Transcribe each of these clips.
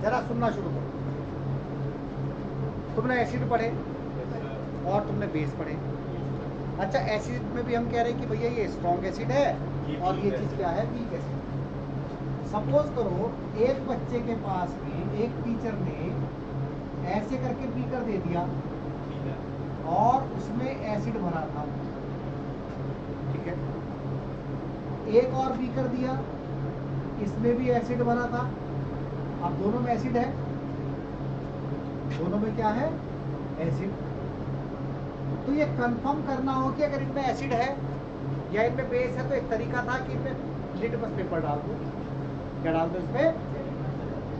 जरा सुनना शुरू करो। तुमने एसिड पढ़े और तुमने बेस पढ़े। अच्छा, एसिड में भी हम कह रहे हैं कि भैया ये स्ट्रॉन्ग एसिड है और ये चीज क्या है, वीक एसिड। सपोज करो एक बच्चे के पास में एक टीचर ने ऐसे करके बीकर दे दिया और उसमें एसिड भरा था, ठीक है। एक और बीकर दिया, इसमें भी एसिड भरा था। अब दोनों में एसिड है, दोनों में क्या है, एसिड। तो ये कंफर्म करना हो कि अगर इनमें एसिड है या इनमें बेस है, तो एक तरीका था कि इनमें लिटमस पेपर डाल दो। क्या डाल दो इसमें,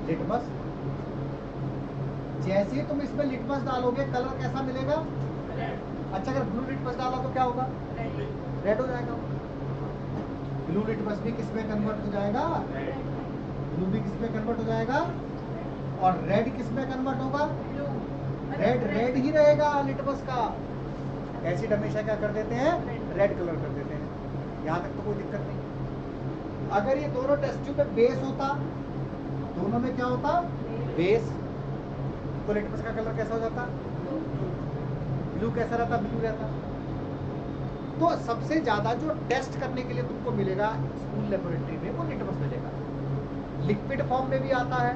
लिटमस। जैसे ही तुम इसमें लिटमस डालोगे कलर कैसा मिलेगा, अच्छा। अगर ब्लू लिटमस डाला तो क्या होगा, रेड हो जाएगा। ब्लू लिटमस भी किसमें कन्वर्ट हो जाएगा, ब्लू भी किसमें कन्वर्ट हो जाएगा, और रेड किसमें कन्वर्ट होगा, रेड। रेड ही रहेगा लिटमस का। एसिड हमेशा क्या कर देते हैं, रेड कलर कर देते हैं। यहाँ तक तो कोई दिक्कत नहीं। अगर ये दोनों टेस्ट ट्यूब में बेस होता, दोनों में क्या होता, बेस, तो लिटमस का कलर कैसा हो जाता, ब्लू। कैसा रहता, ब्लू रहता। तो सबसे ज्यादा जो टेस्ट करने के लिए तुमको मिलेगा स्कूल लेबोरेटरी में, वो लिटमस मिलेगा। लिक्विड फॉर्म में भी आता है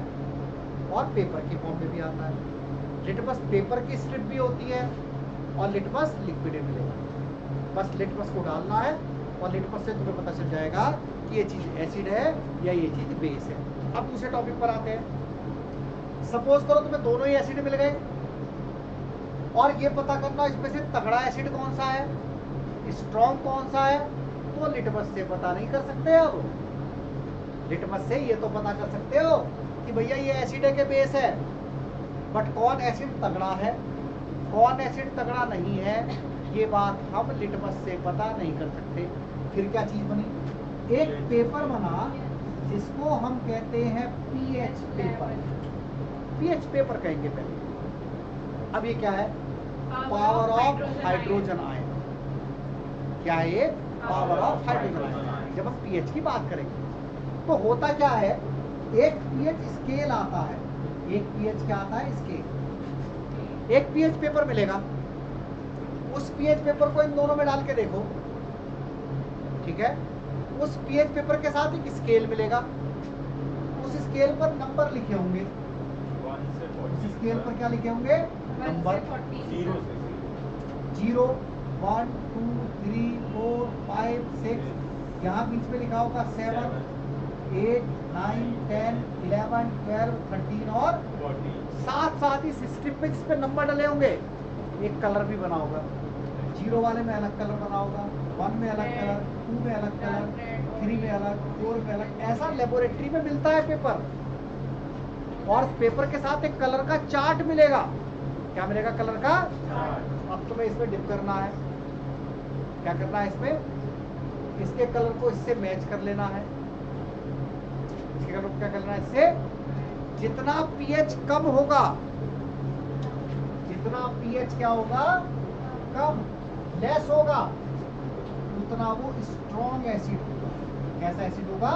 और पेपर की फॉर्म में भी आता है। लिटमस पेपर की स्ट्रिप भी होती है और लिटमस लिक्विड में मिलेगा। बस लिटमस को डालना है और लिटमस से तुम्हें पता चल जाएगा कि ये चीज एसिड है या ये चीज बेस है। अब दूसरे टॉपिक पर आते हैं। सपोज करो तुम्हें दोनों ही एसिड मिल गए और ये पता करना इसमें से तगड़ा एसिड कौन सा है, स्ट्रॉन्ग कौन सा है, तो लिटमस से पता नहीं कर सकते। अब लिटमस से ये तो पता कर सकते हो कि भैया ये एसिड है कि बेस है, बट कौन एसिड तगड़ा है, कौन एसिड तगड़ा नहीं है, ये बात हम लिटमस से पता नहीं कर सकते। फिर क्या चीज बनी, एक पेपर बना जिसको हम कहते हैं पीएच पेपर। पीएच पेपर कहेंगे पहले। अब ये क्या है, पावर ऑफ हाइड्रोजन आयन। क्या है ये, पावर ऑफ हाइड्रोजन आयन। जब हम पीएच की बात करेंगे तो होता क्या है, एक पीएच स्केल आता है। एक पीएच क्या आता है, स्केल। एक पीएच पेपर मिलेगा, उस पीएच पेपर को इन दोनों में डाल के देखो, ठीक है। उस पीएच पेपर के साथ एक स्केल मिलेगा, उस स्केल पर नंबर लिखे होंगे। उस स्केल पर क्या लिखे होंगे, नंबर। 0 1 2 3 4 5 6, यहाँ बीच में लिखा होगा 7 8 9 10 11 12 13 और 14। साथ साथ इस स्ट्रिप पे जिस पे नंबर डले होंगे एक कलर भी बना होगा। 0 वाले में अलग कलर बना होगा, 1 में अलग कलर, 2 में अलग कलर, 3 में अलग, 4 में अलग। ऐसा लेबोरेटरी में मिलता है पेपर। और पेपर के साथ एक कलर का चार्ट मिलेगा। क्या मिलेगा, कलर का चार्ट। अब तुम्हें इसमें डिप करना है। क्या करना है इसमें, इसके कलर को इससे मैच कर लेना है। इसके कलर को क्या करना है, इससे जितना पीएच कम होगा, जितना पीएच क्या होगा, कम, लेस होगा, उतना वो स्ट्रॉन्ग एसिड होगा। कैसा एसिड होगा,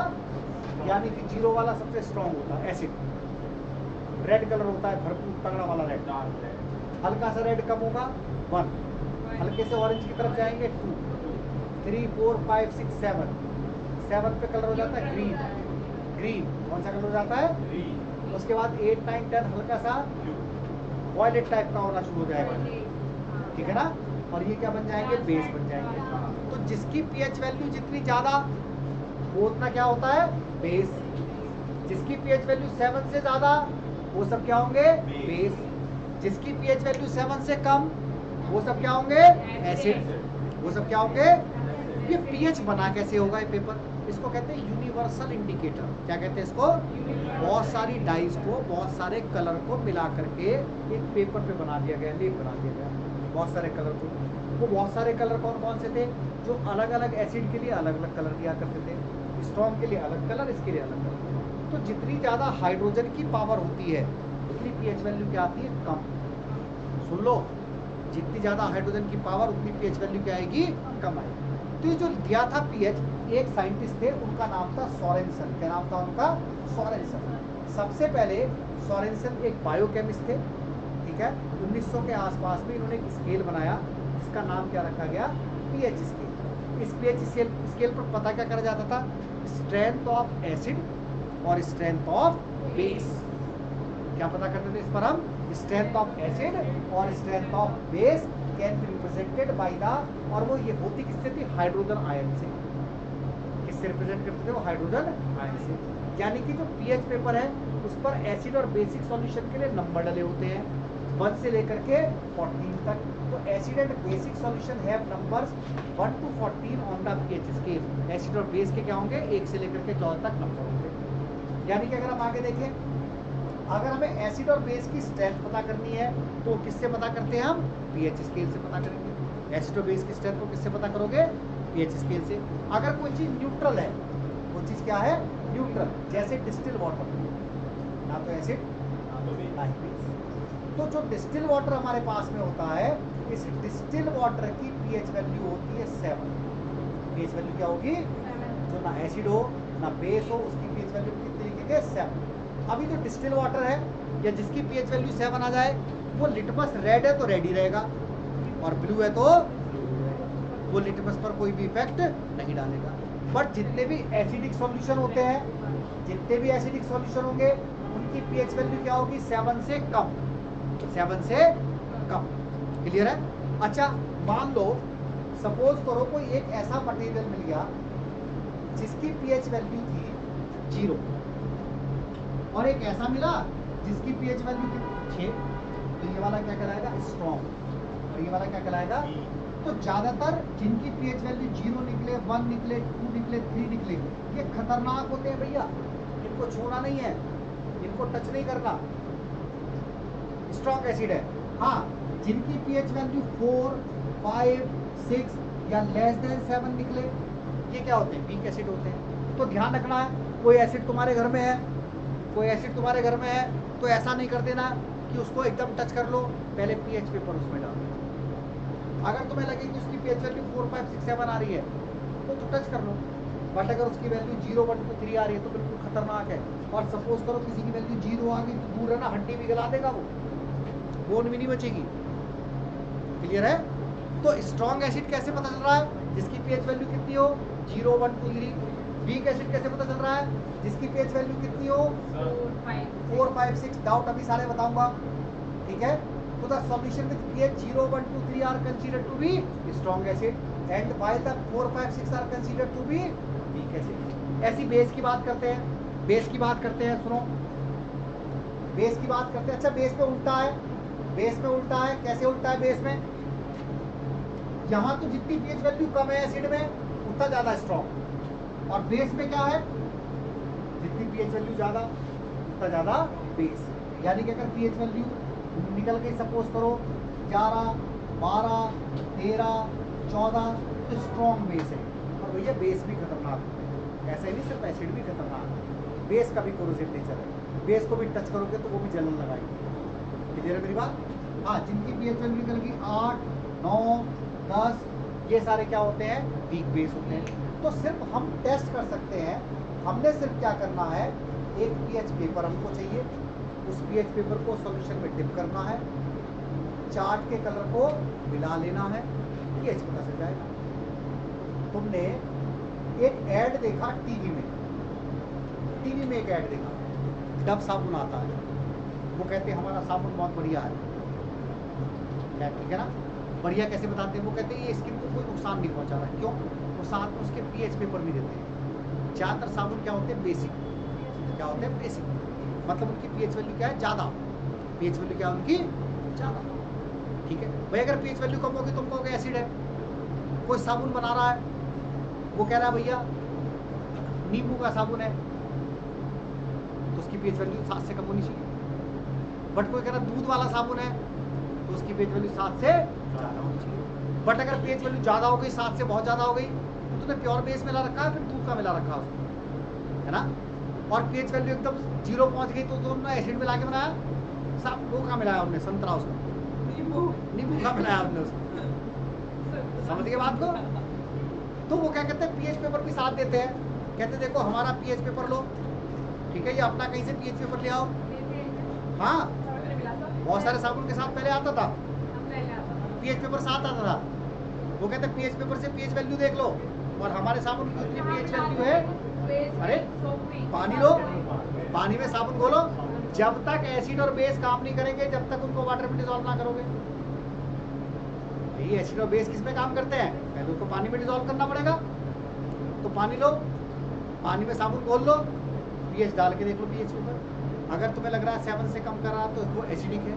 यानी कि 0 वाला सबसे स्ट्रॉन्ग होता है एसिड, रेड कलर होता है, भरपूर तगड़ा वाला रेड। हल्का सा रेड कम होगा 1, हल्के से ऑरेंज की तरफ जाएंगे 2 3 4 5 6 7, 7 पे कलर हो जाता है ग्रीन। ग्रीन कौन सा कलर हो जाता है, ग्रीन। उसके बाद 8 9 10 हल्का सा वॉयलेट टाइप का होना शुरू हो जाएगा, ठीक है ना। और ये क्या बन जाएंगे, बेस बन जाएंगे। तो जिसकी पीएच वैल्यू जितनी ज्यादा, वो उतना क्या होता है, बेस। जिसकी पीएच वैल्यू 7 से ज्यादा, वो सब क्या होंगे, बेस। जिसकी पीएच वैल्यू 7 से कम, वो सब क्या होंगे, एसिड। वो सब क्या होंगे। ये पीएच बना कैसे होगा ये पेपर, इसको कहते हैं यूनिवर्सल इंडिकेटर। क्या कहते हैं इसको, बहुत सारी डाइस को, बहुत सारे कलर को मिला करके एक पेपर पे बना दिया गया, लेप बना दिया गया बहुत सारे कलर को। वो बहुत सारे कलर कौन कौन से थे, जो अलग अलग एसिड के लिए अलग अलग कलर दिया करते थे। स्ट्रॉन्ग के लिए अलग कलर, इसके लिए अलग कलर। तो जितनी ज्यादा हाइड्रोजन की पावर होती है उतनी पीएच वैल्यू क्या आती है, कम। सुन लो, जितनी ज्यादा हाइड्रोजन की पावर उतनी पीएच वैल्यू क्या आएगी, कम आएगी। तो ये जो दिया था पीएच, एक साइंटिस्ट थे, उनका नाम था सोरेनसन। क्या नाम था उनका, सोरेनसन। सबसे पहले सोरेनसन एक बायोकेमिस्ट थे, ठीक है। 1900 के आसपास में इन्होंने एक स्केल बनाया जिसका नाम क्या रखा गया, पीएच स्केल। इस पीएच स्केल पर पता क्या करा जाता था, स्ट्रेंथ ऑफ एसिड और स्ट्रेंथ ऑफ बेस। क्या पता करते थे इस पर हम, स्ट्रेंथ ऑफ एसिड और strength of base can be represented by the, और वो ये होती किससे थी, हाइड्रोजन आयन से। किससे रिप्रेजेंट करते थे वो, हाइड्रोजन आयन से। यानी कि जो पीएच पेपर है उस पर एसिड और बेसिक सॉल्यूशन के लिए नंबर डले होते हैं 1 से लेकर के 14 तक। तो acid and basic solution have numbers 1 to 14 on the pH scale. Acid और बेस के क्या होंगे, 1 से लेकर के 14 तक नंबर होंगे। यानी कि अगर हम आगे देखें, अगर हमें एसिड और बेस की स्ट्रेंथ पता करनी है तो किससे पता करते हैं हम, पीएच स्केल से पता करेंगे। एसिड और बेस की स्ट्रेंथ को किससे पता करोगे, पीएच स्केल से। अगर कोई चीज न्यूट्रल है, वो चीज क्या है, न्यूट्रल, जैसे डिस्टिल वाटर, ना तो एसिड ना ही बेस। तो जो डिस्टिल वाटर हमारे पास में होता है, इस डिस्टिल वाटर की पीएच वैल्यू होती है 7। पीएच वैल्यू क्या होगी, जो ना एसिड हो ना बेस हो, उसकी पीएच वैल्यू कितनी लिखेंगे, 7। अभी जो डिस्टिल वाटर है या जिसकी पीएच वैल्यू 7 आ जाए, वो लिटमस रेड है तो रेड ही रहेगा, और ब्लू है तो वो लिटमस पर कोई भी इफेक्ट नहीं डालेगा। बट जितने भी एसिडिक सॉल्यूशन होते हैं, जितने भी एसिडिक सॉल्यूशन होंगे, उनकी पीएच वैल्यू क्या होगी, 7 से कम, 7 से कम। क्लियर है। अच्छा, मान लो सपोज करो कोई एक ऐसा मटेरियल मिल गया जिसकी पीएच वैल्यू थी 0, और एक ऐसा मिला जिसकी पीएच वैल्यू थी 6, तो ये वाला क्या कहलाएगा, स्ट्रॉन्ग, और ये वाला क्या कहलाएगा। तो ज्यादातर जिनकी पीएच वैल्यू 0 निकले, 1 निकले, 2 निकले, 3 निकले, ये खतरनाक होते हैं भैया, इनको छूना नहीं है, इनको टच नहीं करना, स्ट्रॉन्ग एसिड है। हाँ, जिनकी पीएच वैल्यू 4, 5, 6 या लेस देन 7 निकले, ये क्या होते हैं, वीक एसिड होते हैं। तो ध्यान रखना है, कोई एसिड तुम्हारे घर में है, कोई एसिड तुम्हारे घर में है, तो ऐसा नहीं कर देना कि उसको एकदम टच कर लो, पहले पीएच पेपर उसमें डालो। अगर तुम्हें लगे कि उसकी पीएच वैल्यू 4, 5, 6, 7 आ रही है तो टच कर लो, बट अगर उसकी वैल्यू 0, 1, 2, 3 आ रही है तो बिल्कुल खतरनाक है। और सपोज करो किसी की वैल्यू 0 आ गई तो दूर रहना, हड्डी भी गला देगा, वो बोन भी नहीं बचेगी। क्लियर है। तो स्ट्रॉन्ग एसिड कैसे पता चल रहा है, जिसकी पीएच वैल्यू कितनी हो, 0, 1, 2, 3। वीक एसिड कैसे पता चल रहा है, जिसकी पीएच वैल्यू कितनी हो, 4, 5, 6। डाउट अभी सारे बताऊंगा, ठीक है। तो the solution with pH 0, 1, 2, 3 are considered to be strong acid, and while the 4, 5, 6 are considered to be weak acid. ऐसी बेस की बात करते हैं, बेस की बात करते हैं, सुनो, बेस की बात करते हैं। अच्छा, बेस में उल्टा है, बेस में उल्टा है, कैसे उल्टा है बेस में, यहाँ तो जितनी पीएच वैल्यू कम है एसिड में उतना ज्यादा स्ट्रॉन्ग, और बेस में क्या है, जितनी पीएच वैल्यू ज्यादा उतना ज्यादा बेस। यानी कि अगर पीएच वैल्यू निकल गई सपोज करो 11, 12, 13, 14, तो स्ट्रॉन्ग बेस है। और भैया बेस भी खतरनाक है, ऐसा ही नहीं सिर्फ एसिड भी खतरनाक है, बेस का भी कोरोसिव नेचर है, बेस को भी टच करोगे तो वो भी जलन लगाएगी। क्लियर है मेरी बात। हाँ, जिनकी पीएच वैल्यू निकल गई 8, 9, 10, ये सारे क्या होते हैं, वीक बेस होते हैं। तो सिर्फ हम टेस्ट कर सकते हैं, हमने सिर्फ क्या करना है, एक पीएच पेपर हमको चाहिए, उस पीएच पेपर को सॉल्यूशन में डिप करना है, चार्ट के कलर को मिला लेना है, पीएच पता चल जाएगा। तुमने एक ऐड देखा टीवी में, टीवी में एक ऐड देखा, डब साबुन आता है, वो कहते हैं हमारा साबुन बहुत बढ़िया है, ठीक है ना। बढ़िया कैसे बताते हैं, वो कहते हैं ये स्किन को कोई नुकसान नहीं पहुंचा रहा है। क्यों, वो साथ में उसके पीएच पेपर भी देते हैं। ज्यादातर साबुन क्या होते हैं, बेसिक, क्या होते हैं, बेसिक, मतलब उनकी पीएच वैल्यू क्या है, ज्यादा, पीएच वैल्यू क्या है उनकी, ज्यादा। ठीक है भाई, अगर पीएच वैल्यू कम होगी तुम कहोगे एसिड है। कोई साबुन बना रहा है, वो कह रहा है भैया नींबू का साबुन है, तो उसकी पीएच वैल्यू 7 से कम होनी चाहिए। बट कोई कह रहा दूध वाला साबुन है, तो उसकी पीएच वैल्यू 7 से ज्यादा होनी चाहिए। बट अगर पीएच वैल्यू ज्यादा हो गई, 7 से बहुत ज्यादा हो गई, तो तुमने प्योर बेस मिला रखा है, फिर दूध का मिला रखा है ना। और पीएच वैल्यू एकदम 0 पहुंच गई तो तुमने एसिड मिला के बनाया, सब वो का मिलाया हमने, संतरा उसको, नींबू का मिलाया हमने उसको, समझ गए बात को। तो वो क्या कहते हैं, पीएच पेपर भी साथ देते हैं, कहते देखो हमारा पीएच पेपर लो, ठीक है, ये अपना कहीं से पीएच पेपर ले आओ, हाँ, बहुत सारे साबुन के साथ पहले आता था, पीएच पेपर साथ आता था। वो कहते हैं पीएच पेपर से पीएच वैल्यू देख लो, और हमारे साबुन की कितनी पीएच वैल्यू है। अरे पानी लो, पानी में साबुन घोलो, जब तक एसिड और बेस काम नहीं करेंगे जब तक उनको वाटर में डिसॉल्व ना करोगे। ये एसिड और बेस किस में काम करते हैं, पहले उसको पानी में डिसॉल्व करना पड़ेगा। तो पानी लो, पानी में साबुन घोल लो, पीएच डाल के देख लो पीएच पेपर। अगर तुम्हें लग रहा है 7 से कम कर रहा है तो वो एसिडिक है,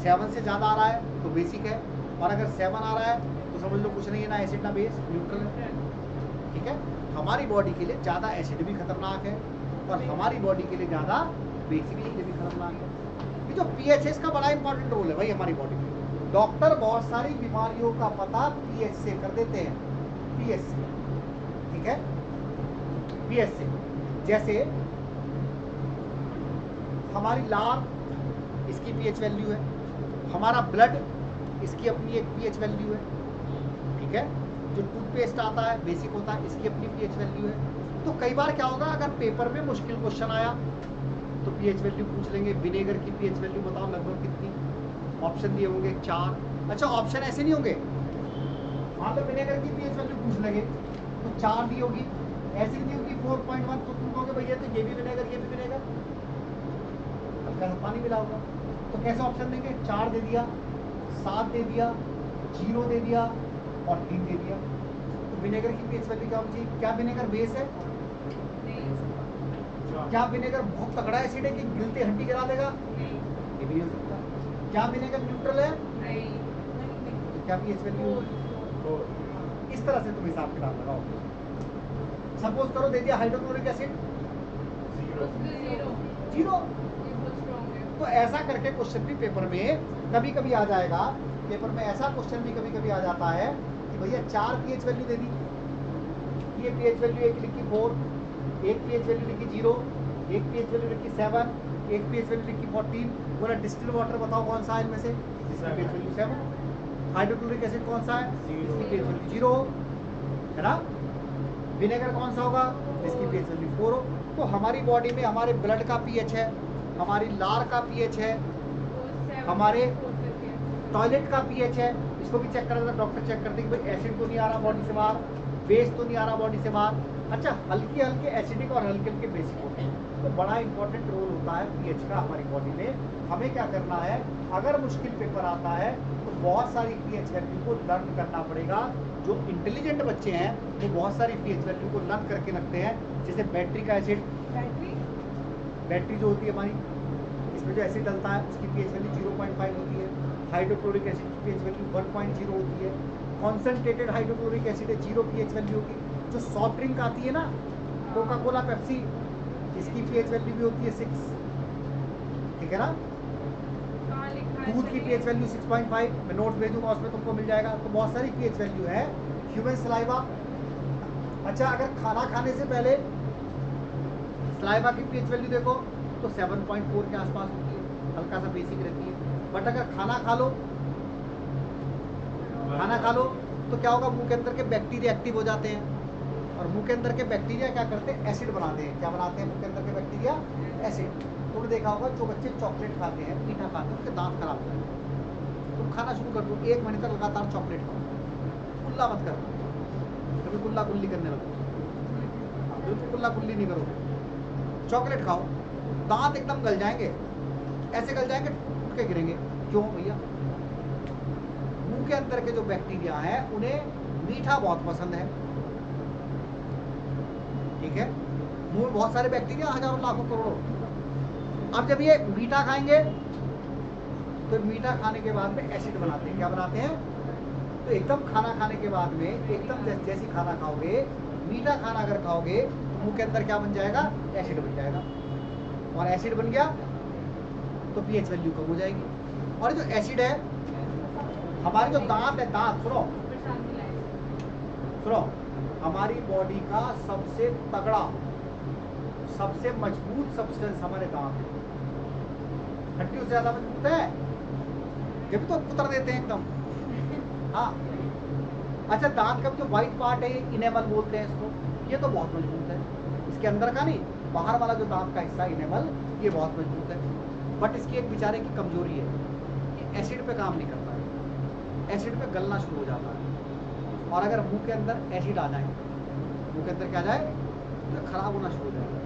7 से ज़्यादा आ रहा है तो बेसिक है, और अगर 7 आ रहा है तो समझ लो कुछ नहीं है, ना एसिड ना बेस, न्यूट्रल है। ठीक है, हमारी बॉडी के लिए ज़्यादा एसिड भी खतरनाक है और हमारी बॉडी के लिए ज़्यादा बेसिक भी खतरनाक है। ये जो पीएच है इसका बड़ा इंपॉर्टेंट रोल है भाई हमारी बॉडी में। डॉक्टर बहुत सारी बीमारियों का पता पीएच से कर देते हैं, पीएच से। ठीक है, पीएच से, जैसे हमारी लार इसकी पीएच वैल्यू है, हमारा ब्लड इसकी अपनी एक पीएच वैल्यू है। ठीक है, जो टूथपेस्ट आता है बेसिक होता है, इसकी अपनी पीएच वैल्यू है। तो कई बार क्या होगा, अगर पेपर में मुश्किल क्वेश्चन आया तो पीएच वैल्यू पूछ लेंगे, विनेगर की पीएच वैल्यू बताओ लगभग कितनी, ऑप्शन दिए होंगे 4। अच्छा, ऑप्शन ऐसे नहीं होंगे, मान लो विनेगर की पीएच वैल्यू पूछ लेंगे तो 4 दी होगी, ऐसी दी होगी 4.1, तो तुम कहोगे भैया तो ये भी विनेगर ये भी विनेगर, हल्का सा पानी मिला होगा। तो कैसे ऑप्शन देंगे, 4 दे दिया, 7 दे दिया, 0 दे दिया और 3 दे दिया। तो विनेगर की पीएच वैल्यू क्या होनी चाहिए? क्या विनेगर बेस है? क्या विनेगर बहुत तगड़ा एसिड है कि गिलते हड्डी जला देगा? ये भी नहीं हो सकता। क्या विनेगर न्यूट्रल है? तो क्या पीएच वैल्यू? इस तरह से तुम हिसाब किताब लगाओ। सपोज करो दे दिया हाइड्रोक्लोरिक एसिड 0, तो ऐसा करके क्वेश्चन भी पेपर में कभी कभी आ जाएगा। पेपर में ऐसा क्वेश्चन भी कभी कभी आ जाता है कि भैया 4 पीएच वैल्यू दे दी, ये पीएच वैल्यू एक लिखी 4, एक पीएच वैल्यू लिखी 0, एक पीएच वैल्यू लिखी 7, एक पीएच वैल्यू लिखी 14। बोला डिस्टिल वाटर बताओ कौन सा है इनमें से, इसकी पीएच वैल्यू 7। हाइड्रोक्लोरिक एसिड कौन सा है, इसकी पीएच वैल्यू 0 है ना। विनेगर कौन सा होगा, इसकी पीएच वैल्यू 4 हो। तो हमारी बॉडी में हमारे ब्लड का पीएच है, हमारी लार का पीएच है, हमारे टॉयलेट का पीएच है, इसको भी चेक करा था डॉक्टर, चेक करते कि भाई एसिड तो नहीं आ रहा बॉडी से बाहर, बेस तो नहीं आ रहा बॉडी से बाहर। अच्छा, हल्के हल्के एसिडिक और हल्के हल्के बेसिक होते हैं। तो बड़ा इंपॉर्टेंट रोल होता है पीएच का हमारी बॉडी में। हमें क्या करना है, अगर मुश्किल पेपर आता है तो बहुत सारी पीएच वैल्यू को लर्न करना पड़ेगा। जो इंटेलिजेंट बच्चे हैं वो बहुत सारी पीएच वैल्यू को लर्न करके रखते हैं। जैसे बैटरी का एसिड, बैटरी जो होती है हमारी, इसमें जो एसिड डलता है उसकी पीएच वैल्यू 0.5 होती है। हाइड्रोक्लोरिक एसिड की पीएच वैल्यू 1.0 होती है। कॉन्सेंट्रेटेड हाइड्रोक्लोरिक एसिड है 0 पीएच वैल्यू होगी। जो सॉफ्ट ड्रिंक आती है ना, कोका कोला, पेप्सी, इसकी पीएच वैल्यू भी होती है 6। ठीक है ना। दूध की पीएच वैल्यू 6.5, मैं नोट्स भेजूंगा उसमें तुमको मिल जाएगा। तो बहुत सारी पीएच वैल्यू है। ह्यूमन सलाइवा, अच्छा अगर खाना खाने से पहले सलाइवा की पीएच वैल्यू देखो तो 7.4 के आसपास होती है, हल्का सा बेसिक रहती है। बट अगर खाना खा लो तो क्या होगा, मुंह के अंदर के बैक्टीरिया एक्टिव हो जाते हैं, और मुंह के अंदर के बैक्टीरिया क्या करते हैं, एसिड बनाते हैं। क्या बनाते हैं मुंह के अंदर के बैक्टीरिया? एसिड। तुमने देखा होगा जो बच्चे चॉकलेट खाते हैं, मीठा खाते हैं, उनके दांत खराब होते हैं। तुम खाना शुरू कर दो, 1 महीने तक लगातार चॉकलेट खाओ, कुल्ला मत करना, कभी कुल्ला कुल्ली करने लगो, बिल्कुल कुल्ला कुल्ली नहीं करो, चॉकलेट खाओ, दांत एकदम गल जाएंगे, ऐसे गल जाएंगे टूट के गिरेंगे। क्यों भैया? मुंह के अंदर के जो बैक्टीरिया है उन्हें मीठा बहुत पसंद है। ठीक है, मुंह में बहुत सारे बैक्टीरिया, हजारों लाखों करोड़ों। अब जब ये मीठा खाएंगे तो मीठा खाने के बाद में एसिड बनाते हैं। क्या बनाते हैं? तो एकदम खाना खाने के बाद में एकदम जैसी खाना खाओगे, मीठा खाना अगर खाओगे तो मुंह के अंदर क्या बन जाएगा? एसिड बन जाएगा, और एसिड बन गया तो पीएच वैल्यू कम हो जाएगी। और जो एसिड है, हमारे जो दांत है, दांत सुनो, हमारी बॉडी का सबसे तगड़ा, सबसे मजबूत सब्सटेंस हमारे दांत है। हड्डियों से ज्यादा मजबूत है, ये भी तो कुतर देते हैं एकदम। हाँ, अच्छा दांत का जो व्हाइट पार्ट है, इनेमल बोलते हैं इसको, ये तो बहुत मजबूत है। इसके अंदर का नहीं, बाहर वाला जो दांत का हिस्सा इनेमल, ये बहुत मजबूत है। बट इसकी एक बेचारे की कमजोरी है, एसिड पे काम नहीं करता है, एसिड पे गलना शुरू हो जाता है। और अगर मुंह के अंदर एसिड आ जाए, मुंह के अंदर क्या जाए तो खराब होना शुरू हो जाएगा।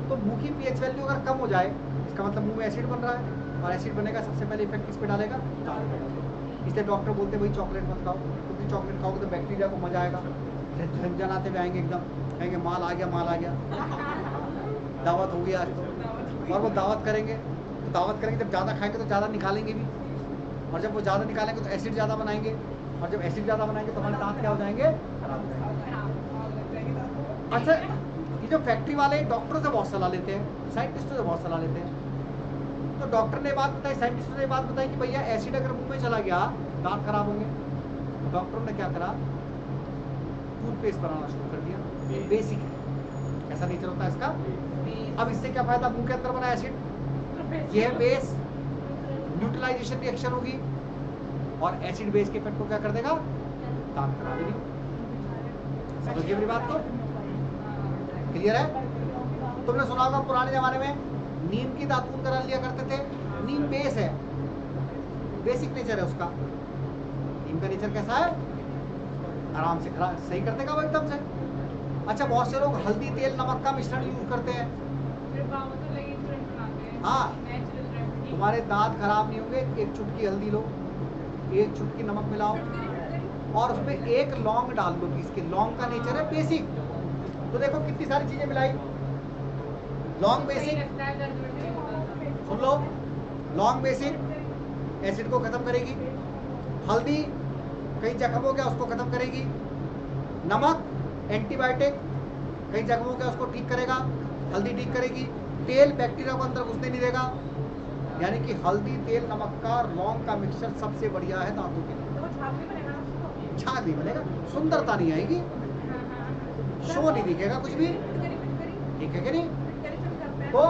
तो मुंह की पीएच वैल्यू अगर कम हो जाए, इसका मतलब मुंह में एसिड बन रहा है, और एसिड बनेगा सबसे पहले इफेक्ट किस पे डालेगा, दांत पे डालेगा। इसलिए डॉक्टर बोलते हैं भाई चॉकलेट मत खाओ, क्योंकि चॉकलेट खाओगे तो बैक्टीरिया को मजा आएगा, झंझन आते हुए आएंगे एकदम, कहेंगे माल आ गया माल आ गया, दावत होगी आज तो। और वो दावत करेंगे तो दावत करेंगे, जब ज़्यादा खाएंगे तो ज़्यादा निकालेंगे भी, और जब वो ज़्यादा निकालेंगे तो एसिड ज़्यादा बनाएंगे, और जब एसिड ज़्यादा बनाएंगे तो हमारे दांत क्या हो जाएंगे, खराब हो जाएंगे। अच्छा, ये जो फैक्ट्री वाले डॉक्टरों से बहुत सलाह लेते हैं, साइंटिस्टों से बहुत सलाह लेते हैं, तो डॉक्टर ने बात बताई, साइंटिस्टों ने बात बताई कि भैया एसिड अगर मुंह में चला गया दांत खराब होंगे। डॉक्टरों ने क्या करा, टूथपेस्ट बनाना शुरू कर दिया। ये बेसिक है, ऐसा नेचर होता है इसका। अब इससे क्या फायदा, मुंह के अंदर बना एसिड, ये है बेस, न्यूट्रलाइजेशन रिएक्शन होगी, और एसिड बेस के इफेक्ट को क्या कर देगा, दांत खराब ही नहीं। समझिए मेरी बात को, क्लियर है। तुमने सुना होगा पुराने जमाने में नीम की दातून करा लिया करते थे। नीम बेस है, बेसिक नेचर है उसका। नीम का नेचर कैसा है, आराम से सही कर देगा वो एकदम से। अच्छा, बहुत से लोग हल्दी तेल नमक का मिश्रण यूज करते हैं। हाँ, तुम्हारे दांत खराब नहीं होंगे, एक चुटकी हल्दी लो, एक चुटकी नमक मिलाओ, और उसमें एक लौंग डाल दो पीस के। लौंग का नेचर है बेसिक, तो देखो कितनी सारी चीजें मिलाई। लौंग बेसिक, सुन लो, लौंग बेसिक एसिड को खत्म करेगी, हल्दी कई जख्म हो गया उसको खत्म करेगी, नमक एंटीबायोटिक कई जख्म हो गया उसको ठीक करेगा, हल्दी ठीक करेगी, तेल बैक्टीरिया को अंदर घुसने नहीं देगा। यानी कि हल्दी तेल नमक का लौंग का मिक्सचर सबसे बढ़िया है दांतों के लिए। छाग नहीं बनेगा, सुंदरता नहीं आएगी, शो नहीं दिखेगा कुछ भी, ठीक है कि नहीं। तो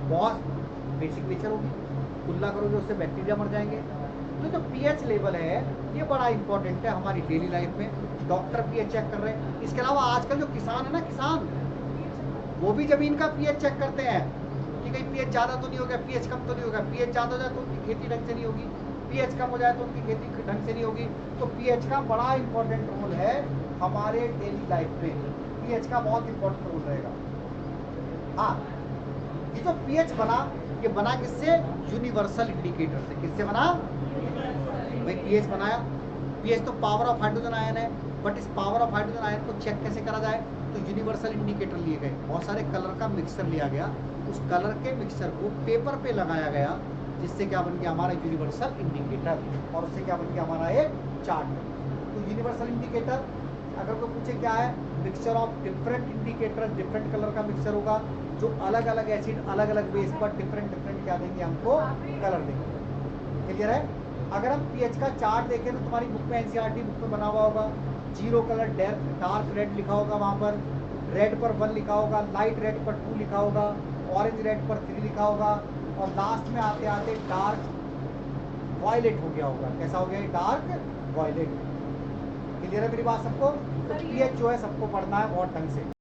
बहुत बेसिक नेचर होगी, कुल्ला करोगे उससे बैक्टीरिया मर जाएंगे। तो जो पीएच लेवल है ये बड़ा इंपॉर्टेंट है हमारी डेली लाइफ में। डॉक्टर पीएच चेक कर रहे हैं, इसके अलावा आजकल जो किसान है ना, किसान वो भी जमीन का पीएच चेक करते हैं कि कहीं पीएच ज़्यादा तो नहीं हो गया, पीएच कम तो नहीं हो गया। पीएच ज़्यादा हो जाए तो उनकी खेती ढंग से नहीं होगी, पीएच कम हो जाए तो उनकी खेती ढंग से नहीं होगी। तो पीएच का बड़ा इंपॉर्टेंट रोल है हमारे डेली लाइफ में, पीएच का बहुत इंपॉर्टेंट रोल रहेगा। हाँ, ये जो पीएच बना, ये बना किससे, यूनिवर्सल इंडिकेटर से। किससे बना भाई, पीएच बनाया। पीएच तो पावर ऑफ हाइड्रोजन आयन है, बट इस पावर ऑफ हाइड्रोजन आयन को चेक कैसे करा जाए, तो यूनिवर्सल इंडिकेटर लिए गए, बहुत सारे कलर का मिक्सचर लिया गया, उस कलर के मिक्सचर को पेपर पे लगाया गया, जिससे क्या बन गया हमारा यूनिवर्सल इंडिकेटर, और उससे क्या बन गया हमारा एक चार्ट। तो यूनिवर्सल इंडिकेटर अगर कोई पूछे क्या है, mixture of different indicator, different colour का मिक्सचर होगा, जो अलग अलग एसिड अलग अलग बेस पर डिफरेंट डिफरेंट क्या देंगे हमको, कलर देंगे। क्लियर है। अगर हम पीएच का चार्ट देखें तो तुम्हारी बुक में, एनसीईआरटी बुक में बना हुआ होगा, 0 कलर डार्क रेड लिखा होगा, वहाँ पर रेड पर 1 लिखा होगा, लाइट रेड पर 2 लिखा होगा, ऑरेंज रेड पर 3 लिखा होगा, और लास्ट में आते आते डार्क वॉयलेट हो गया होगा। कैसा हो गया, डार्क वॉयलेट। क्लियर है मेरी बात सबको। तो पीएच जो है सबको पढ़ना है बहुत ढंग से।